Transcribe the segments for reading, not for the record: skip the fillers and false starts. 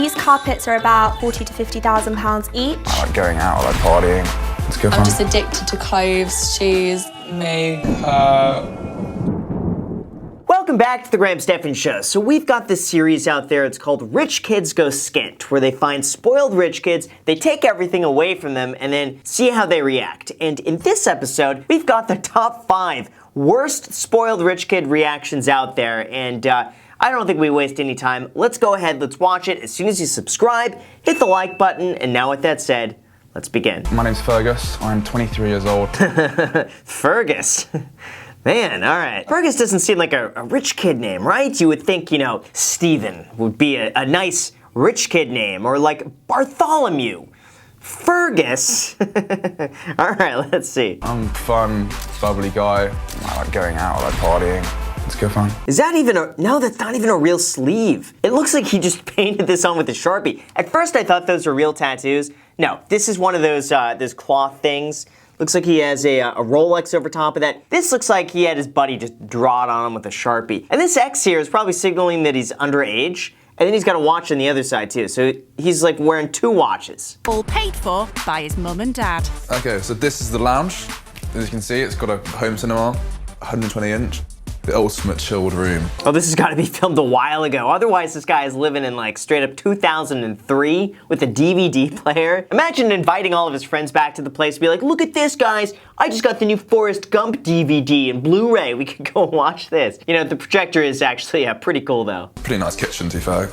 These carpets are about £40,000 to £50,000 each. I like going out, I like partying. It's good fun. I'm just addicted to clothes, shoes. Welcome back to the Graham Stephan Show. So we've got this series out there, it's called Rich Kids Go Skint, where they find spoiled rich kids, they take everything away from them, and then see how they react. And in this episode, we've got the top 5 worst spoiled rich kid reactions out there, and I don't think we waste any time. Let's go ahead, let's watch it. As soon as you subscribe, hit the like button, and now with that said, let's begin. My name's Fergus, I'm 23 years old. Fergus. Man, all right. Fergus doesn't seem like a rich kid name, right? You would think, you know, Stephen would be a nice rich kid name, or like Bartholomew. Fergus? All right, let's see. I'm a fun, bubbly guy. I like going out, I like partying. It's good fun. Is that even a, no, that's not even a real sleeve. It looks like he just painted this on with a Sharpie. At first I thought those were real tattoos. No, this is one of those cloth things. Looks like he has a Rolex over top of that. This looks like he had his buddy just draw it on him with a Sharpie. And this X here is probably signaling that he's underage. And then he's got a watch on the other side too. So he's like wearing 2 watches. All paid for by his mum and dad. Okay, so this is the lounge. As you can see, it's got a home cinema, 120 inch. The ultimate chilled room. Oh, this has got to be filmed a while ago. Otherwise, this guy is living in like straight up 2003 with a DVD player. Imagine inviting all of his friends back to the place and be like, look at this, guys. I just got the new Forrest Gump DVD and Blu-ray. We could go watch this. You know, the projector is actually pretty cool though. Pretty nice kitchen, to be fair.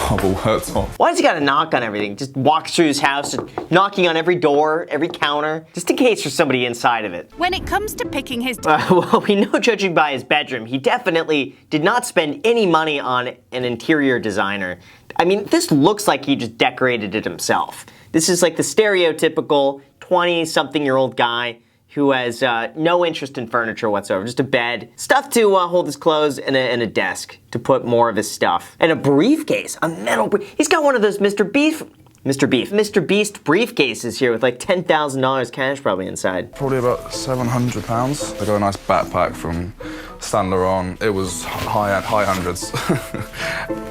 Marble works on. Why does he gotta knock on everything? Just walks through his house, just knocking on every door, every counter, just in case there's somebody inside of it. When it comes to picking his... Well, we know, judging by his bedroom, he definitely did not spend any money on an interior designer. I mean, this looks like he just decorated it himself. This is like the stereotypical 20-something-year-old guy who has no interest in furniture whatsoever, just a bed, stuff to hold his clothes, and a desk to put more of his stuff. And a briefcase, a metal briefcase. He's got one of those Mr. Beast briefcases here with like $10,000 cash probably inside. Probably about £700. I got a nice backpack from Saint Laurent. It was high hundreds.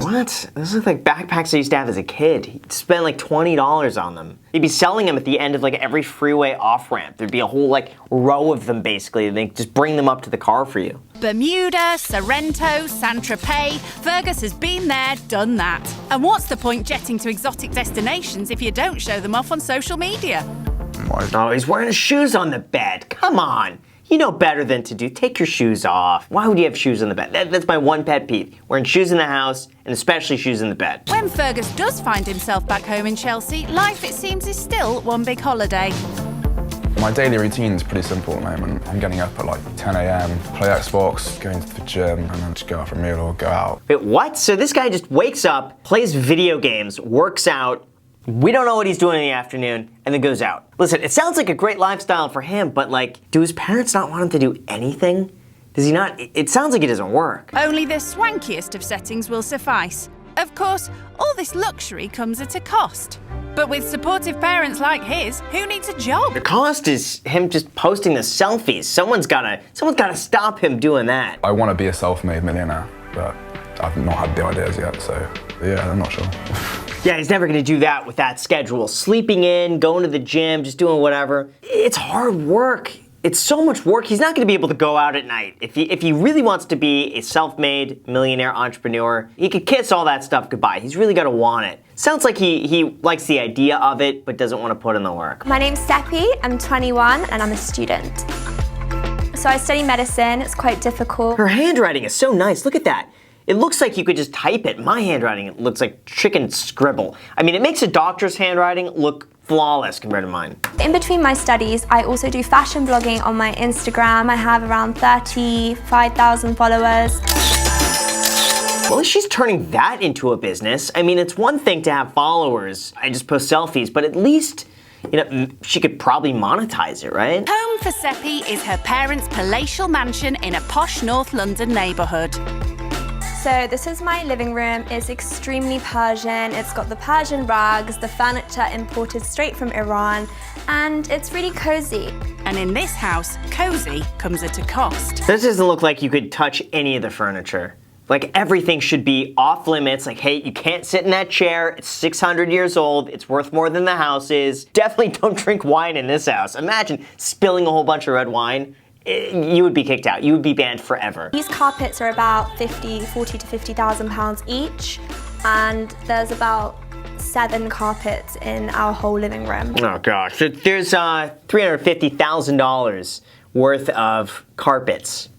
What? Those look like backpacks I used to have as a kid. He'd spend like $20 on them. He'd be selling them at the end of like every freeway off-ramp. There'd be a whole like row of them basically, and they'd just bring them up to the car for you. Bermuda, Sorrento, Saint-Tropez. Fergus has been there, done that. And what's the point jetting to exotic destinations if you don't show them off on social media? Oh, he's wearing his shoes on the bed. Come on. You know better than to do. Take your shoes off. Why would you have shoes on the bed? That's my one pet peeve. Wearing shoes in the house, and especially shoes in the bed. When Fergus does find himself back home in Chelsea, life, it seems, is still one big holiday. My daily routine is pretty simple at the moment. I'm getting up at like 10 a.m, play Xbox, going to the gym, and then just go out for a meal or go out. Wait, what? So this guy just wakes up, plays video games, works out, we don't know what he's doing in the afternoon, and then goes out. Listen, it sounds like a great lifestyle for him, but like, do his parents not want him to do anything? Does he not? It sounds like it doesn't work. Only the swankiest of settings will suffice. Of course, all this luxury comes at a cost. But with supportive parents like his, who needs a job? The cost is him just posting the selfies. Someone's gotta stop him doing that. I want to be a self-made millionaire, but I've not had the ideas yet, so yeah, I'm not sure. Yeah, he's never gonna do that with that schedule. Sleeping in, going to the gym, just doing whatever. It's hard work. It's so much work. He's not gonna be able to go out at night. If he really wants to be a self-made millionaire entrepreneur, he could kiss all that stuff goodbye. He's really gotta want it. Sounds like he likes the idea of it, but doesn't want to put in the work. My name's Sephy, I'm 21 and I'm a student. So I study medicine, it's quite difficult. Her handwriting is so nice, look at that. It looks like you could just type it. My handwriting looks like chicken scribble. I mean, it makes a doctor's handwriting look flawless compared to mine. In between my studies, I also do fashion blogging on my Instagram. I have around 35,000 followers. Well, she's turning that into a business. I mean, it's one thing to have followers. I just post selfies, but at least, you know, she could probably monetize it, right? Home for Sephy is her parents' palatial mansion in a posh North London neighbourhood. So this is my living room. It's extremely Persian. It's got the Persian rugs, the furniture imported straight from Iran, and it's really cozy. And in this house, cozy comes at a cost. This doesn't look like you could touch any of the furniture. Like everything should be off limits. Like, hey, you can't sit in that chair. It's 600 years old. It's worth more than the house is. Definitely don't drink wine in this house. Imagine spilling a whole bunch of red wine. You would be kicked out. You would be banned forever. These carpets are about 40 to 50,000 pounds each, and there's about 7 carpets in our whole living room. Oh gosh, there's $350,000 worth of carpets.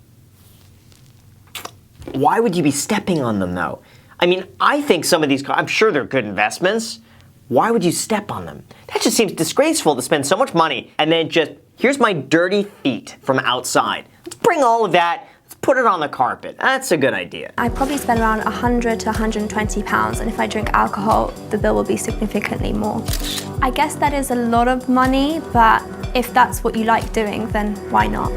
Why would you be stepping on them though? I mean, I think some of these, I'm sure they're good investments. Why would you step on them? That just seems disgraceful to spend so much money and then just, here's my dirty feet from outside. Let's bring all of that, let's put it on the carpet. That's a good idea. I probably spend around 100 to 120 pounds, and if I drink alcohol, the bill will be significantly more. I guess that is a lot of money, but if that's what you like doing, then why not?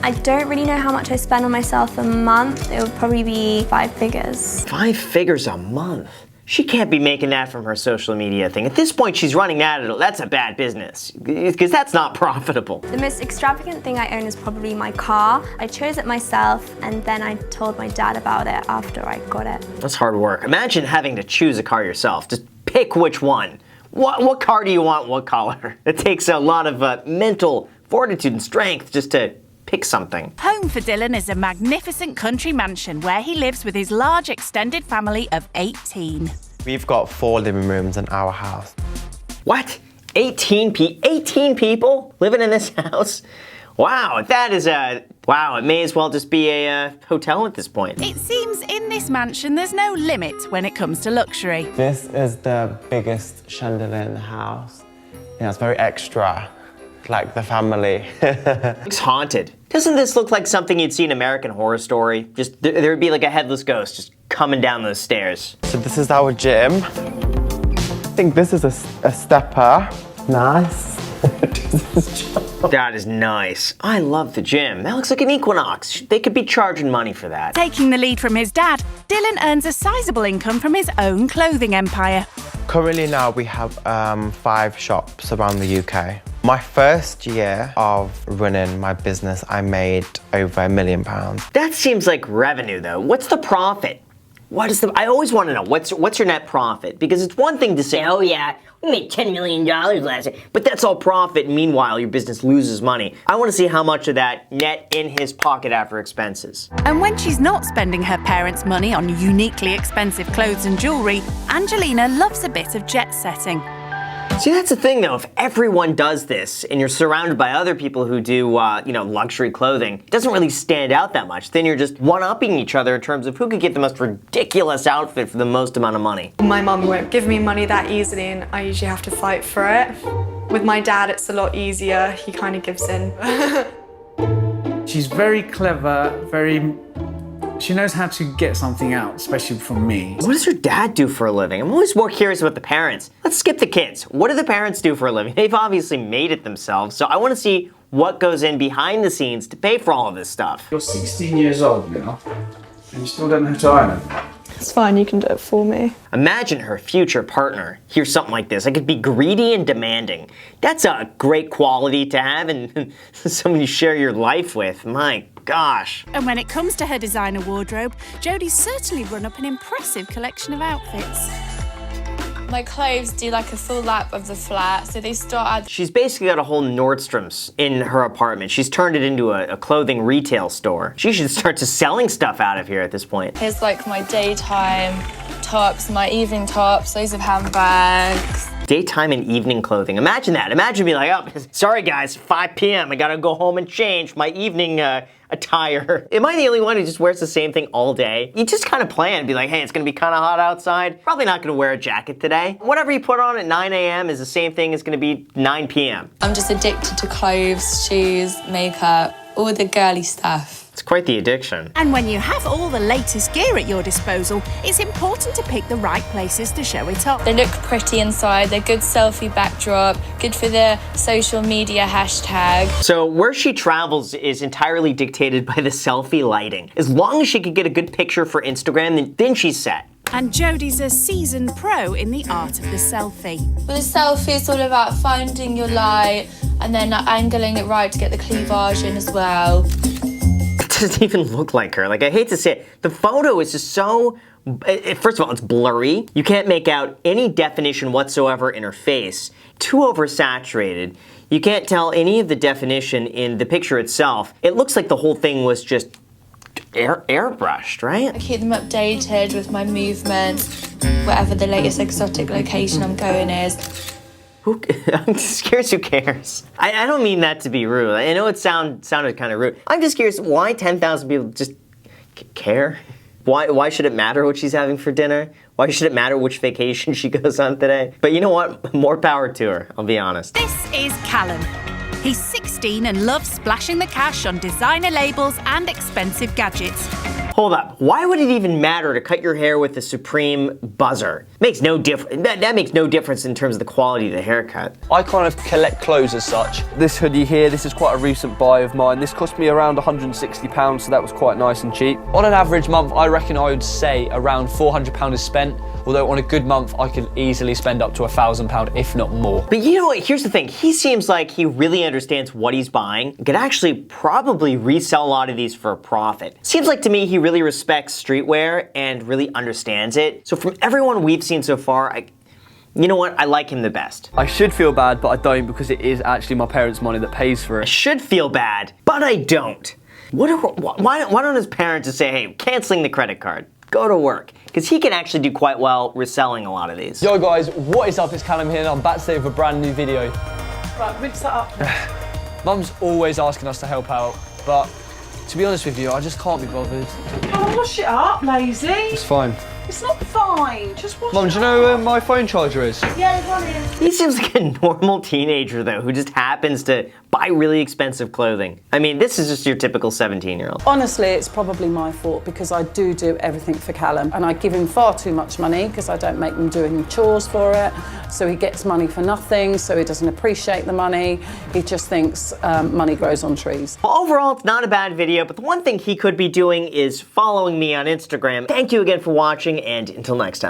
I don't really know how much I spend on myself a month. It would probably be 5 figures. 5 figures a month? She can't be making that from her social media thing. At this point, she's running that. That's a bad business, because that's not profitable. The most extravagant thing I own is probably my car. I chose it myself, and then I told my dad about it after I got it. That's hard work. Imagine having to choose a car yourself. Just pick which one. What car do you want, what color? It takes a lot of mental fortitude and strength just to pick something. Home for Dylan is a magnificent country mansion where he lives with his large extended family of 18. We've got 4 living rooms in our house. What? 18 people living in this house? Wow, that is wow, it may as well just be a hotel at this point. It seems in this mansion there's no limit when it comes to luxury. This is the biggest chandelier in the house. Yeah, it's very extra, like the family. It's haunted. Doesn't this look like something you'd see in American Horror Story? Just, there would be like a headless ghost just coming down those stairs. So this is our gym. I think this is a stepper. Nice. That is nice. I love the gym. That looks like an Equinox. They could be charging money for that. Taking the lead from his dad, Dylan earns a sizable income from his own clothing empire. Currently now we have 5 shops around the UK. My first year of running my business, I made over £1 million. That seems like revenue though. What's the profit? What is I always want to know, what's your net profit? Because it's one thing to say, oh yeah, we made $10 million last year, but that's all profit. Meanwhile, your business loses money. I want to see how much of that net in his pocket after expenses. And when she's not spending her parents' money on uniquely expensive clothes and jewellery, Angelina loves a bit of jet setting. See, that's the thing though, if everyone does this and you're surrounded by other people who do, luxury clothing, it doesn't really stand out that much. Then you're just one-upping each other in terms of who could get the most ridiculous outfit for the most amount of money. My mum won't give me money that easily, and I usually have to fight for it. With my dad, it's a lot easier. He kind of gives in. She's very clever, she knows how to get something out, especially from me. What does her dad do for a living? I'm always more curious about the parents. Let's skip the kids. What do the parents do for a living? They've obviously made it themselves, so I want to see what goes in behind the scenes to pay for all of this stuff. You're 16 years old now, and you still don't know how to iron. It's fine, you can do it for me. Imagine her future partner hears something like this. I could be greedy and demanding. That's a great quality to have and someone you share your life with. My gosh. And when it comes to her designer wardrobe, Jodie's certainly run up an impressive collection of outfits. My clothes do like a full lap of the flat, so they start at... She's basically got a whole Nordstrom's in her apartment. She's turned it into a clothing retail store. She should start to selling stuff out of here at this point. Here's like my daytime tops, my evening tops, loads of handbags. Daytime and evening clothing. Imagine that. Imagine being like, oh, sorry guys, 5 p.m. I gotta go home and change my evening attire. Am I the only one who just wears the same thing all day? You just kind of plan, be like, hey, it's gonna be kind of hot outside. Probably not gonna wear a jacket today. Whatever you put on at 9 a.m. is the same thing as gonna be 9 p.m. I'm just addicted to clothes, shoes, makeup, all the girly stuff. It's quite the addiction. And when you have all the latest gear at your disposal, it's important to pick the right places to show it off. They look pretty inside, they're good selfie backdrop, good for the social media hashtag. So where she travels is entirely dictated by the selfie lighting. As long as she can get a good picture for Instagram, then she's set. And Jodie's a seasoned pro in the art of the selfie. With a selfie, it's all about finding your light and then angling it right to get the cleavage in as well. doesn't even look like her. Like, I hate to say it. The photo is just so... First of all, it's blurry. You can't make out any definition whatsoever in her face. Too oversaturated. You can't tell any of the definition in the picture itself. It looks like the whole thing was just airbrushed, right? I keep them updated with my movement, whatever the latest exotic location I'm going is. I'm just curious who cares. I don't mean that to be rude. I know it sounded kind of rude. I'm just curious why 10,000 people just care? Why should it matter what she's having for dinner? Why should it matter which vacation she goes on today? But you know what? More power to her, I'll be honest. This is Callum. He's 16 and loves splashing the cash on designer labels and expensive gadgets. Hold up, why would it even matter to cut your hair with the Supreme buzzer? Makes no difference. That makes no difference in terms of the quality of the haircut. I kind of collect clothes as such. This hoodie here, this is quite a recent buy of mine. This cost me around £160, so that was quite nice and cheap. On an average month, I reckon I would say around £400 is spent. Although on a good month, I could easily spend up to £1,000, if not more. But you know what, here's the thing. He seems like he really understands what he's buying and could actually probably resell a lot of these for a profit. Seems like to me he really respects streetwear and really understands it. So from everyone we've seen so far, you know what, I like him the best. I should feel bad, but I don't because it is actually my parents' money that pays for I it. should feel bad, but I don't. Why don't his parents just say, hey, canceling the credit card, go to work? Because he can actually do quite well reselling a lot of these. Yo guys, what is up? It's Callum here and I'm back today with a brand new video. Right, rinse that up. Mum's always asking us to help out, but to be honest with you, I just can't be bothered. Oh, wash it up, lazy. It's fine. It's not fine, just wash Mum, it do you know where my phone charger is? Yeah, there's one here. He seems like a normal teenager, though, who just happens to buy really expensive clothing. I mean, this is just your typical 17-year-old. Honestly, it's probably my fault because I do everything for Callum and I give him far too much money because I don't make him do any chores for it. So he gets money for nothing, so he doesn't appreciate the money. He just thinks money grows on trees. Well, overall, it's not a bad video, but the one thing he could be doing is following me on Instagram. Thank you again for watching, and until next time.